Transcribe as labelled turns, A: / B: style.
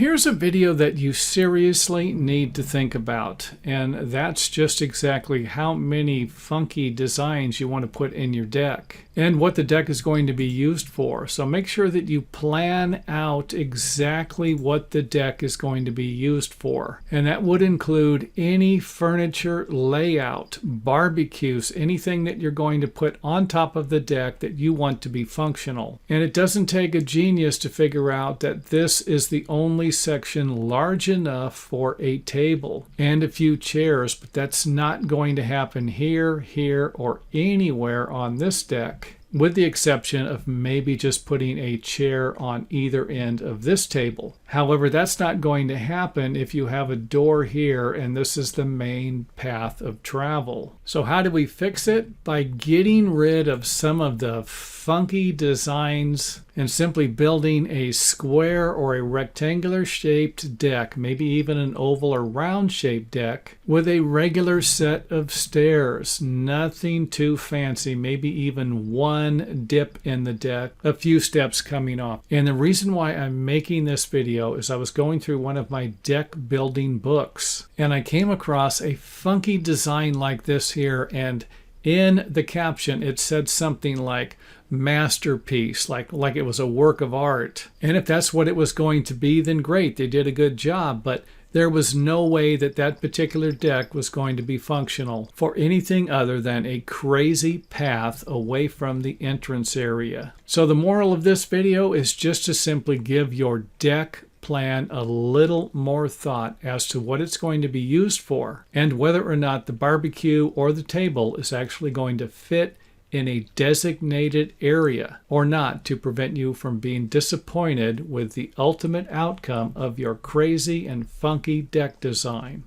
A: Here's a video that you seriously need to think about, and that's just exactly how many funky designs you want to put in your deck and what the deck is going to be used for. So make sure that you plan out exactly what the deck is going to be used for. And that would include any furniture layout, barbecues, anything that you're going to put on top of the deck that you want to be functional. And it doesn't take a genius to figure out that this is the only section large enough for a table and a few chairs, but that's not going to happen here, or anywhere on this deck, with the exception of maybe just putting a chair on either end of this table. However, that's not going to happen if you have a door here and this is the main path of travel. So how do we fix it? By getting rid of some of the funky designs and simply building a square or a rectangular shaped deck, maybe even an oval or round shaped deck with a regular set of stairs. Nothing too fancy, maybe even one dip in the deck, a few steps coming off. And the reason why I'm making this video is I was going through one of my deck building books and I came across a funky design like this here, and in the caption it said something like masterpiece, like it was a work of art. And if that's what it was going to be, then great, they did a good job, but there was no way that that particular deck was going to be functional for anything other than a crazy path away from the entrance area. So the moral of this video is just to simply give your deck plan a little more thought as to what it's going to be used for and whether or not the barbecue or the table is actually going to fit in a designated area or not, to prevent you from being disappointed with the ultimate outcome of your crazy and funky deck design.